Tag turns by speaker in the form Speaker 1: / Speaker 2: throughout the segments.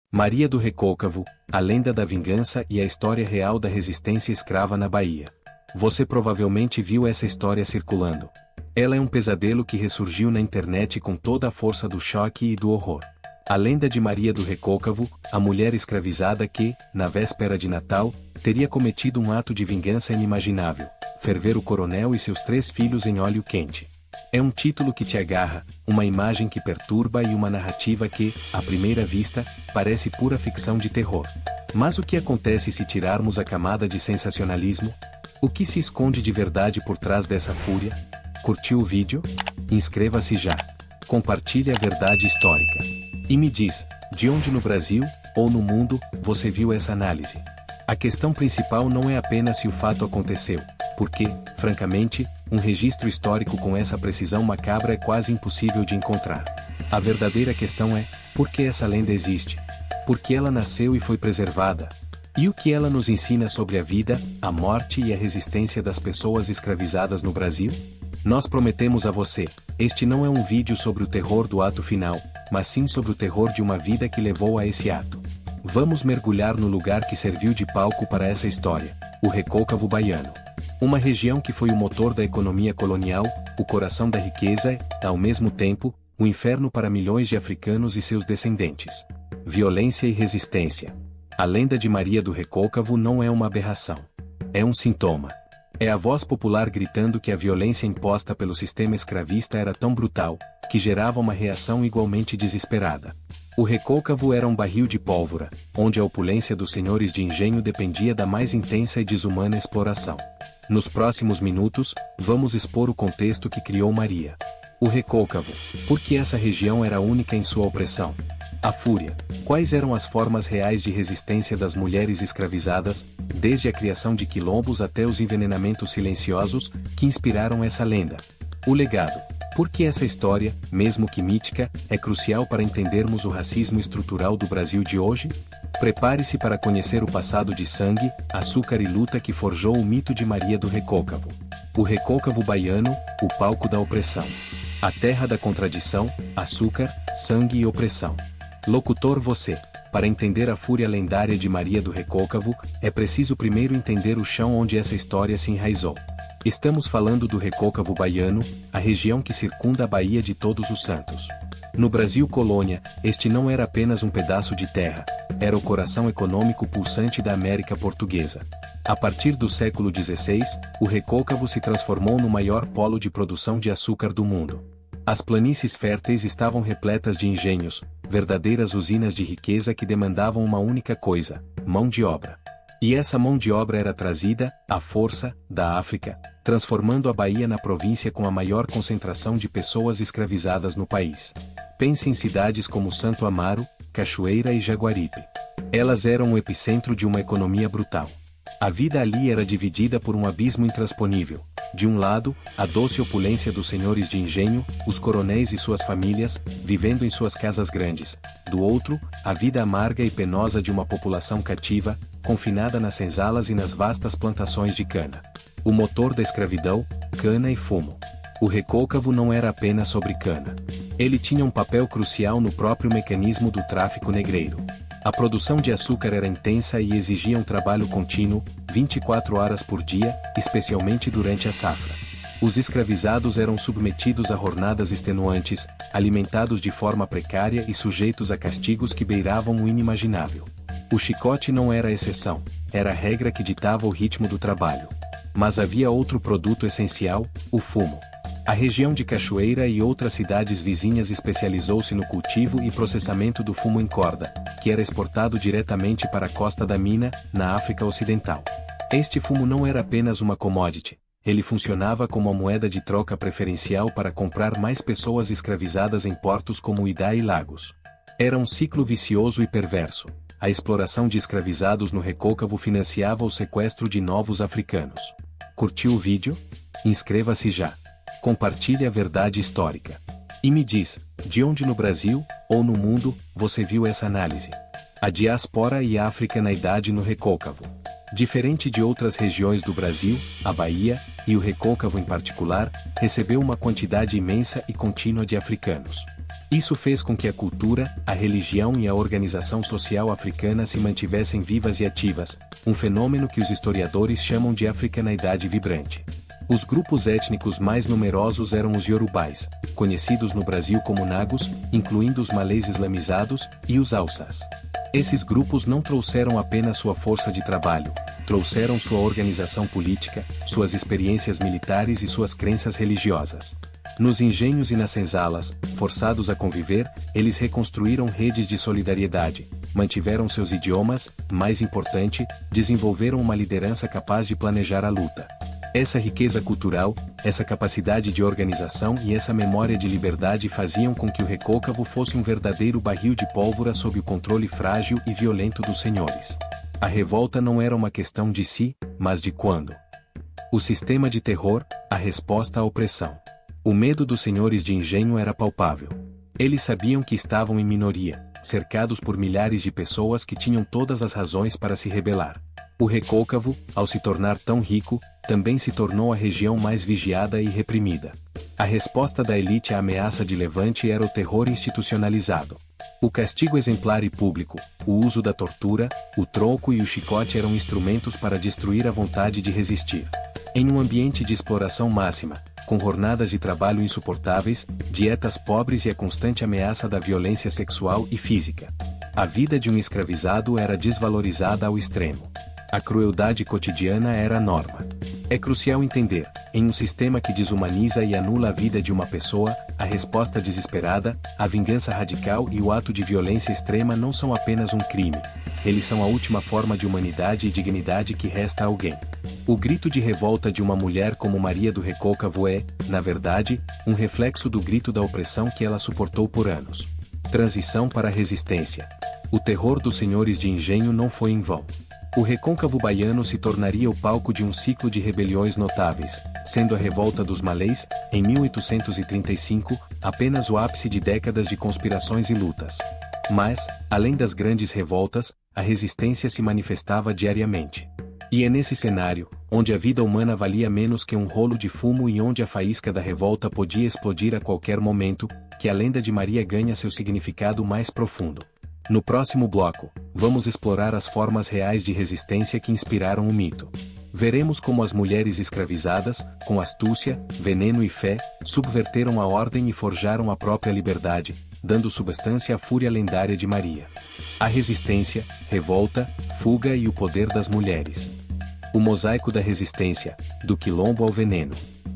Speaker 1: Maria do Recôncavo, a lenda da vingança e a história real da resistência escrava na Bahia. Você provavelmente viu essa história circulando. Ela é um pesadelo que ressurgiu na internet com toda a força do choque e do horror. A lenda de Maria do Recôncavo, a mulher escravizada que, na véspera de Natal, teria cometido um ato de vingança inimaginável: ferver o coronel e seus 3 filhos em óleo quente. É um título que te agarra, uma imagem que perturba e uma narrativa que, à primeira vista, parece pura ficção de terror. Mas o que acontece se tirarmos a camada de sensacionalismo? O que se esconde de verdade por trás dessa fúria? Curtiu o vídeo? Inscreva-se já. Compartilhe a verdade histórica. E me diz, de onde no Brasil, ou no mundo, você viu essa análise? A questão principal não é apenas se o fato aconteceu, porque, francamente, um registro histórico com essa precisão macabra é quase impossível de encontrar. A verdadeira questão é, por que essa lenda existe? Por que ela nasceu e foi preservada? E o que ela nos ensina sobre a vida, a morte e a resistência das pessoas escravizadas no Brasil? Nós prometemos a você, este não é um vídeo sobre o terror do ato final, mas sim sobre o terror de uma vida que levou a esse ato. Vamos mergulhar no lugar que serviu de palco para essa história, o Recôncavo Baiano. Uma região que foi o motor da economia colonial, o coração da riqueza e, ao mesmo tempo, o inferno para milhões de africanos e seus descendentes. Violência e resistência. A lenda de Maria do Recôncavo não é uma aberração. É um sintoma. É a voz popular gritando que a violência imposta pelo sistema escravista era tão brutal, que gerava uma reação igualmente desesperada. O Recôncavo era um barril de pólvora, onde a opulência dos senhores de engenho dependia da mais intensa e desumana exploração. Nos próximos minutos, vamos expor o contexto que criou Maria. O Recôncavo. Por que essa região era única em sua opressão? A fúria. Quais eram as formas reais de resistência das mulheres escravizadas, desde a criação de quilombos até os envenenamentos silenciosos, que inspiraram essa lenda? O legado. Por que essa história, mesmo que mítica, é crucial para entendermos o racismo estrutural do Brasil de hoje? Prepare-se para conhecer o passado de sangue, açúcar e luta que forjou o mito de Maria do Recôncavo. O Recôncavo Baiano, o palco da opressão. A terra da contradição, açúcar, sangue e opressão. Locutor você. Para entender a fúria lendária de Maria do Recôncavo, é preciso primeiro entender o chão onde essa história se enraizou. Estamos falando do Recôncavo Baiano, a região que circunda a Baía de Todos os Santos. No Brasil colônia, este não era apenas um pedaço de terra, era o coração econômico pulsante da América Portuguesa. A partir do século XVI, o Recôncavo se transformou no maior polo de produção de açúcar do mundo. As planícies férteis estavam repletas de engenhos, verdadeiras usinas de riqueza que demandavam uma única coisa: mão de obra. E essa mão de obra era trazida, à força, da África, transformando a Bahia na província com a maior concentração de pessoas escravizadas no país. Pense em cidades como Santo Amaro, Cachoeira e Jaguaribe. Elas eram o epicentro de uma economia brutal. A vida ali era dividida por um abismo intransponível. De um lado, a doce opulência dos senhores de engenho, os coronéis e suas famílias, vivendo em suas casas grandes. Do outro, a vida amarga e penosa de uma população cativa, confinada nas senzalas e nas vastas plantações de cana. O motor da escravidão, cana e fumo. O Recôncavo não era apenas sobre cana. Ele tinha um papel crucial no próprio mecanismo do tráfico negreiro. A produção de açúcar era intensa e exigia um trabalho contínuo, 24 horas por dia, especialmente durante a safra. Os escravizados eram submetidos a jornadas extenuantes, alimentados de forma precária e sujeitos a castigos que beiravam o inimaginável. O chicote não era a exceção, era a regra que ditava o ritmo do trabalho. Mas havia outro produto essencial, o fumo. A região de Cachoeira e outras cidades vizinhas especializou-se no cultivo e processamento do fumo em corda, que era exportado diretamente para a costa da Mina, na África Ocidental. Este fumo não era apenas uma commodity, ele funcionava como uma moeda de troca preferencial para comprar mais pessoas escravizadas em portos como Idá e Lagos. Era um ciclo vicioso e perverso. A exploração de escravizados no Recôncavo financiava o sequestro de novos africanos. Curtiu o vídeo? Inscreva-se já. Compartilhe a verdade histórica. E me diz, de onde no Brasil, ou no mundo, você viu essa análise? A diáspora e a África na idade no Recôncavo. Diferente de outras regiões do Brasil, a Bahia, e o Recôncavo em particular, recebeu uma quantidade imensa e contínua de africanos. Isso fez com que a cultura, a religião e a organização social africana se mantivessem vivas e ativas, um fenômeno que os historiadores chamam de africanaidade vibrante. Os grupos étnicos mais numerosos eram os Yorubais, conhecidos no Brasil como Nagos, incluindo os malês islamizados, e os Hausas. Esses grupos não trouxeram apenas sua força de trabalho, trouxeram sua organização política, suas experiências militares e suas crenças religiosas. Nos engenhos e nas senzalas, forçados a conviver, eles reconstruíram redes de solidariedade, mantiveram seus idiomas, mais importante, desenvolveram uma liderança capaz de planejar a luta. Essa riqueza cultural, essa capacidade de organização e essa memória de liberdade faziam com que o recôncavo fosse um verdadeiro barril de pólvora sob o controle frágil e violento dos senhores. A revolta não era uma questão de se, mas de quando. O sistema de terror, a resposta à opressão. O medo dos senhores de engenho era palpável. Eles sabiam que estavam em minoria, cercados por milhares de pessoas que tinham todas as razões para se rebelar. O recôncavo, ao se tornar tão rico, também se tornou a região mais vigiada e reprimida. A resposta da elite à ameaça de levante era o terror institucionalizado. O castigo exemplar e público, o uso da tortura, o tronco e o chicote eram instrumentos para destruir a vontade de resistir. Em um ambiente de exploração máxima, com jornadas de trabalho insuportáveis, dietas pobres e a constante ameaça da violência sexual e física, a vida de um escravizado era desvalorizada ao extremo. A crueldade cotidiana era a norma. É crucial entender, em um sistema que desumaniza e anula a vida de uma pessoa, a resposta desesperada, a vingança radical e o ato de violência extrema não são apenas um crime. Eles são a última forma de humanidade e dignidade que resta a alguém. O grito de revolta de uma mulher como Maria do Recôncavo é, na verdade, um reflexo do grito da opressão que ela suportou por anos. Transição para a resistência. O terror dos senhores de engenho não foi em vão. O recôncavo baiano se tornaria o palco de um ciclo de rebeliões notáveis, sendo a revolta dos malês, em 1835, apenas o ápice de décadas de conspirações e lutas. Mas, além das grandes revoltas, a resistência se manifestava diariamente. E é nesse cenário, onde a vida humana valia menos que um rolo de fumo e onde a faísca da revolta podia explodir a qualquer momento, que a lenda de Maria ganha seu significado mais profundo. No próximo bloco, vamos explorar as formas reais de resistência que inspiraram o mito. Veremos como as mulheres escravizadas, com astúcia, veneno e fé, subverteram a ordem e forjaram a própria liberdade, dando substância à fúria lendária de Maria. A resistência, revolta, fuga e o poder das mulheres. O mosaico da resistência, do quilombo ao veneno.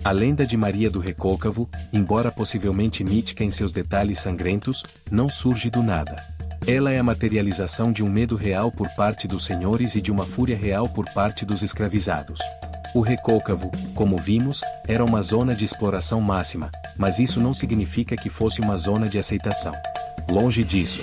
Speaker 1: A lenda de Maria do Recôncavo, embora possivelmente mítica em seus detalhes sangrentos, não surge do nada. Ela é a materialização de um medo real por parte dos senhores e de uma fúria real por parte dos escravizados. O recôncavo, como vimos, era uma zona de exploração máxima, mas isso não significa que fosse uma zona de aceitação. Longe disso.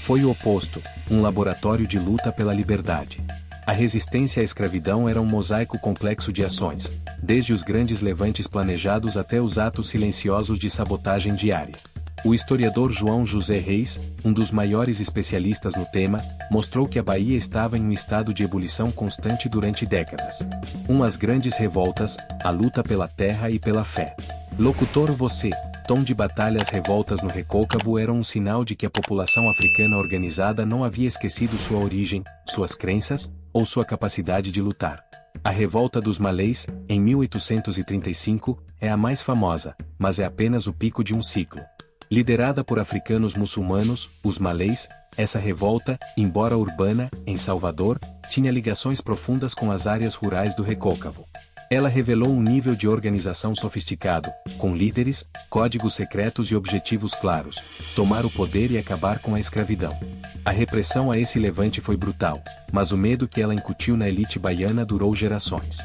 Speaker 1: Foi o oposto, um laboratório de luta pela liberdade. A resistência à escravidão era um mosaico complexo de ações, desde os grandes levantes planejados até os atos silenciosos de sabotagem diária. O historiador João José Reis, um dos maiores especialistas no tema, mostrou que a Bahia estava em um estado de ebulição constante durante décadas. Umas grandes revoltas, a luta pela terra e pela fé. Locutor você, tom de batalha. As revoltas no recôncavo eram um sinal de que a população africana organizada não havia esquecido sua origem, suas crenças, ou sua capacidade de lutar. A revolta dos malês, em 1835, é a mais famosa, mas é apenas o pico de um ciclo. Liderada por africanos muçulmanos, os malês, essa revolta, embora urbana, em Salvador, tinha ligações profundas com as áreas rurais do recôncavo. Ela revelou um nível de organização sofisticado, com líderes, códigos secretos e objetivos claros: tomar o poder e acabar com a escravidão. A repressão a esse levante foi brutal, mas o medo que ela incutiu na elite baiana durou gerações.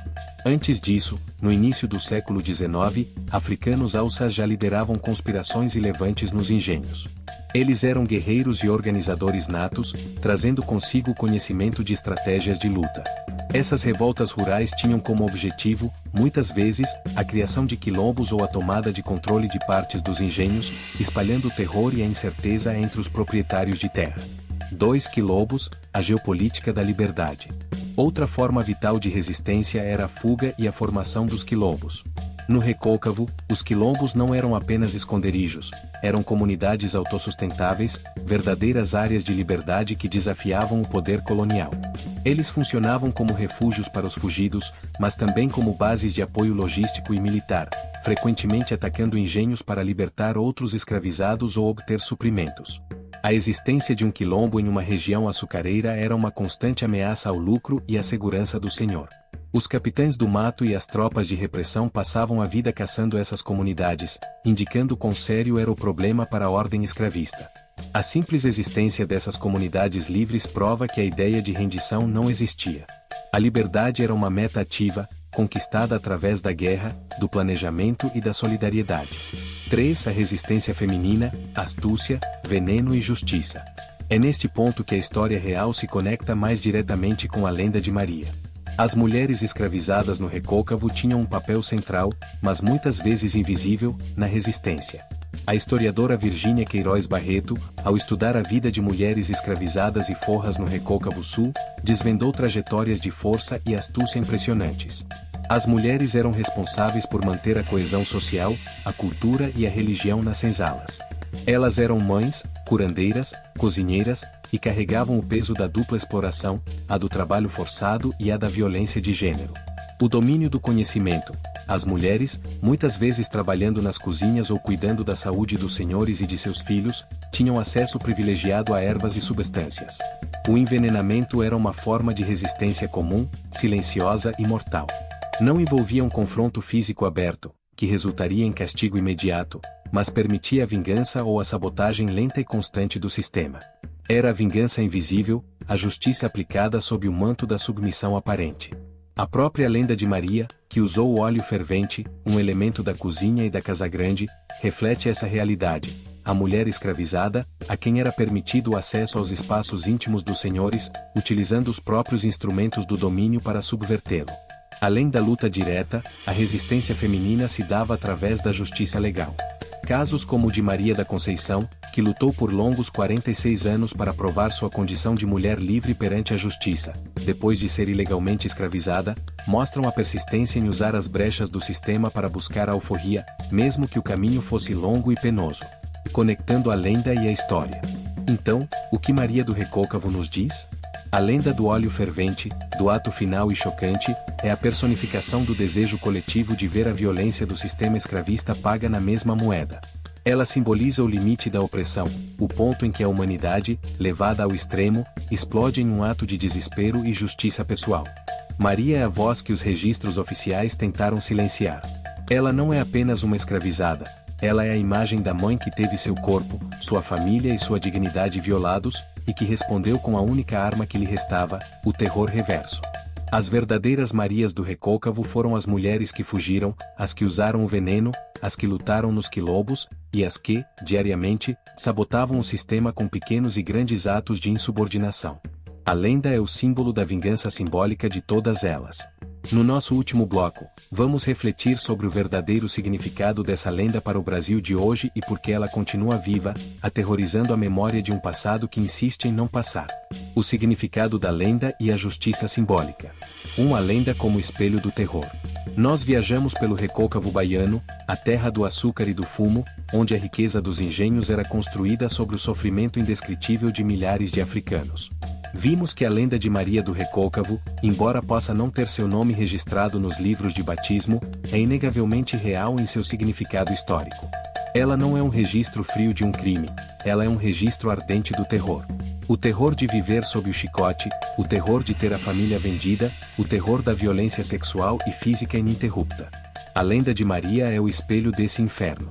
Speaker 1: Antes disso, no início do século XIX, africanos Hausas já lideravam conspirações e levantes nos engenhos. Eles eram guerreiros e organizadores natos, trazendo consigo o conhecimento de estratégias de luta. Essas revoltas rurais tinham como objetivo, muitas vezes, a criação de quilombos ou a tomada de controle de partes dos engenhos, espalhando o terror e a incerteza entre os proprietários de terra. 2 quilombos, a geopolítica da liberdade. Outra forma vital de resistência era a fuga e a formação dos quilombos. No Recôncavo, os quilombos não eram apenas esconderijos, eram comunidades autossustentáveis, verdadeiras áreas de liberdade que desafiavam o poder colonial. Eles funcionavam como refúgios para os fugidos, mas também como bases de apoio logístico e militar, frequentemente atacando engenhos para libertar outros escravizados ou obter suprimentos. A existência de um quilombo em uma região açucareira era uma constante ameaça ao lucro e à segurança do senhor. Os capitães do mato e as tropas de repressão passavam a vida caçando essas comunidades, indicando quão sério era o problema para a ordem escravista. A simples existência dessas comunidades livres prova que a ideia de rendição não existia. A liberdade era uma meta ativa, conquistada através da guerra, do planejamento e da solidariedade. 3. A resistência feminina, astúcia, veneno e justiça. É neste ponto que a história real se conecta mais diretamente com a lenda de Maria. As mulheres escravizadas no Recôncavo tinham um papel central, mas muitas vezes invisível, na resistência. A historiadora Virgínia Queiroz Barreto, ao estudar a vida de mulheres escravizadas e forras no Recôncavo Sul, desvendou trajetórias de força e astúcia impressionantes. As mulheres eram responsáveis por manter a coesão social, a cultura e a religião nas senzalas. Elas eram mães, curandeiras, cozinheiras, e carregavam o peso da dupla exploração, a do trabalho forçado e a da violência de gênero. O domínio do conhecimento. As mulheres, muitas vezes trabalhando nas cozinhas ou cuidando da saúde dos senhores e de seus filhos, tinham acesso privilegiado a ervas e substâncias. O envenenamento era uma forma de resistência comum, silenciosa e mortal. Não envolvia um confronto físico aberto, que resultaria em castigo imediato, mas permitia a vingança ou a sabotagem lenta e constante do sistema. Era a vingança invisível, a justiça aplicada sob o manto da submissão aparente. A própria lenda de Maria, que usou o óleo fervente, um elemento da cozinha e da casa grande, reflete essa realidade. A mulher escravizada, a quem era permitido o acesso aos espaços íntimos dos senhores, utilizando os próprios instrumentos do domínio para subvertê-lo. Além da luta direta, a resistência feminina se dava através da justiça legal. Casos como o de Maria da Conceição, que lutou por longos 46 anos para provar sua condição de mulher livre perante a justiça, depois de ser ilegalmente escravizada, mostram a persistência em usar as brechas do sistema para buscar a alforria, mesmo que o caminho fosse longo e penoso. Conectando a lenda e a história. Então, o que Maria do Recôncavo nos diz? A lenda do óleo fervente, do ato final e chocante, é a personificação do desejo coletivo de ver a violência do sistema escravista paga na mesma moeda. Ela simboliza o limite da opressão, o ponto em que a humanidade, levada ao extremo, explode em um ato de desespero e justiça pessoal. Maria é a voz que os registros oficiais tentaram silenciar. Ela não é apenas uma escravizada, ela é a imagem da mãe que teve seu corpo, sua família e sua dignidade violados, e que respondeu com a única arma que lhe restava, o terror reverso. As verdadeiras Marias do Recôncavo foram as mulheres que fugiram, as que usaram o veneno, as que lutaram nos quilombos, e as que, diariamente, sabotavam o sistema com pequenos e grandes atos de insubordinação. A lenda é o símbolo da vingança simbólica de todas elas. No nosso último bloco, vamos refletir sobre o verdadeiro significado dessa lenda para o Brasil de hoje e por que ela continua viva, aterrorizando a memória de um passado que insiste em não passar. O significado da lenda e a justiça simbólica. A lenda como espelho do terror. Nós viajamos pelo Recôncavo baiano, a terra do açúcar e do fumo, onde a riqueza dos engenhos era construída sobre o sofrimento indescritível de milhares de africanos. Vimos que a lenda de Maria do Recôncavo, embora possa não ter seu nome registrado nos livros de batismo, é inegavelmente real em seu significado histórico. Ela não é um registro frio de um crime, ela é um registro ardente do terror. O terror de viver sob o chicote, o terror de ter a família vendida, o terror da violência sexual e física ininterrupta. A lenda de Maria é o espelho desse inferno.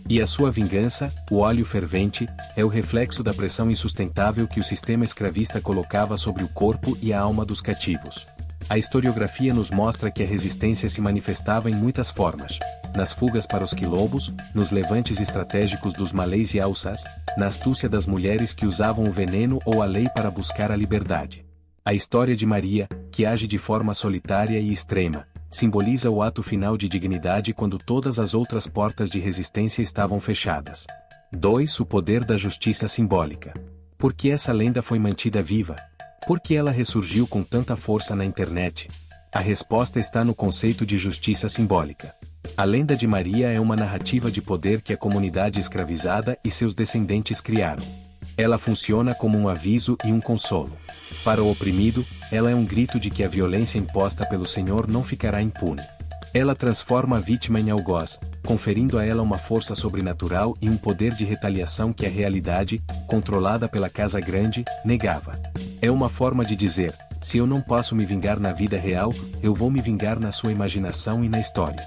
Speaker 1: E a sua vingança, o óleo fervente, é o reflexo da pressão insustentável que o sistema escravista colocava sobre o corpo e a alma dos cativos. A historiografia nos mostra que a resistência se manifestava em muitas formas: nas fugas para os quilombos, nos levantes estratégicos dos malês e alçás, na astúcia das mulheres que usavam o veneno ou a lei para buscar a liberdade. A história de Maria, que age de forma solitária e extrema, simboliza o ato final de dignidade quando todas as outras portas de resistência estavam fechadas. 2. O poder da justiça simbólica. Por que essa lenda foi mantida viva? Por que ela ressurgiu com tanta força na internet? A resposta está no conceito de justiça simbólica. A lenda de Maria é uma narrativa de poder que a comunidade escravizada e seus descendentes criaram. Ela funciona como um aviso e um consolo. Para o oprimido, ela é um grito de que a violência imposta pelo Senhor não ficará impune. Ela transforma a vítima em algoz, conferindo a ela uma força sobrenatural e um poder de retaliação que a realidade, controlada pela Casa Grande, negava. É uma forma de dizer: se eu não posso me vingar na vida real, eu vou me vingar na sua imaginação e na história.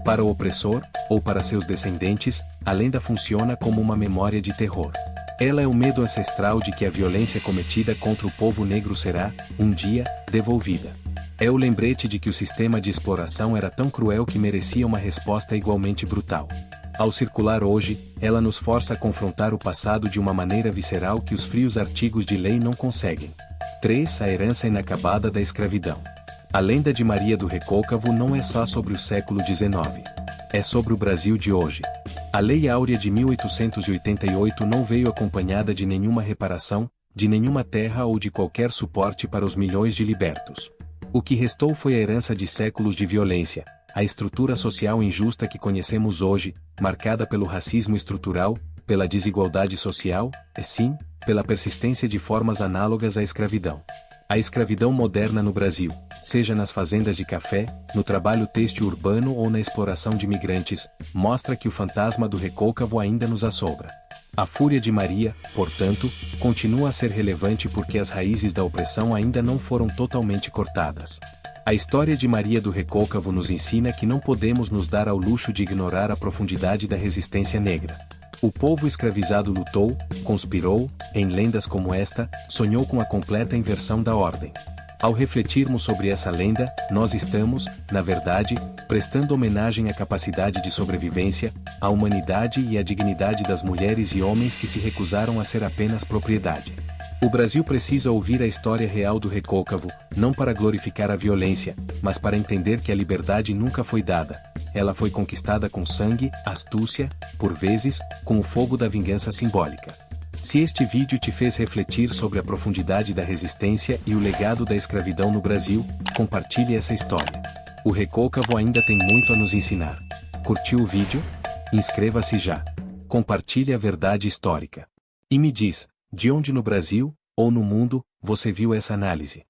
Speaker 1: Para o opressor, ou para seus descendentes, a lenda funciona como uma memória de terror. Ela é o medo ancestral de que a violência cometida contra o povo negro será, um dia, devolvida. É o lembrete de que o sistema de exploração era tão cruel que merecia uma resposta igualmente brutal. Ao circular hoje, ela nos força a confrontar o passado de uma maneira visceral que os frios artigos de lei não conseguem. 3. A herança inacabada da escravidão. A lenda de Maria do Recôncavo não é só sobre o século XIX. É sobre o Brasil de hoje. A Lei Áurea de 1888 não veio acompanhada de nenhuma reparação, de nenhuma terra ou de qualquer suporte para os milhões de libertos. O que restou foi a herança de séculos de violência, a estrutura social injusta que conhecemos hoje, marcada pelo racismo estrutural, pela desigualdade social, e sim, pela persistência de formas análogas à escravidão. A escravidão moderna no Brasil, seja nas fazendas de café, no trabalho têxtil urbano ou na exploração de migrantes, mostra que o fantasma do recôncavo ainda nos assombra. A fúria de Maria, portanto, continua a ser relevante porque as raízes da opressão ainda não foram totalmente cortadas. A história de Maria do Recôncavo nos ensina que não podemos nos dar ao luxo de ignorar a profundidade da resistência negra. O povo escravizado lutou, conspirou, em lendas como esta, sonhou com a completa inversão da ordem. Ao refletirmos sobre essa lenda, nós estamos, na verdade, prestando homenagem à capacidade de sobrevivência, à humanidade e à dignidade das mulheres e homens que se recusaram a ser apenas propriedade. O Brasil precisa ouvir a história real do recôncavo, não para glorificar a violência, mas para entender que a liberdade nunca foi dada. Ela foi conquistada com sangue, astúcia, por vezes, com o fogo da vingança simbólica. Se este vídeo te fez refletir sobre a profundidade da resistência e o legado da escravidão no Brasil, compartilhe essa história. O recôncavo ainda tem muito a nos ensinar. Curtiu o vídeo? Inscreva-se já. Compartilhe a verdade histórica. E me diz, de onde no Brasil, ou no mundo, você viu essa análise?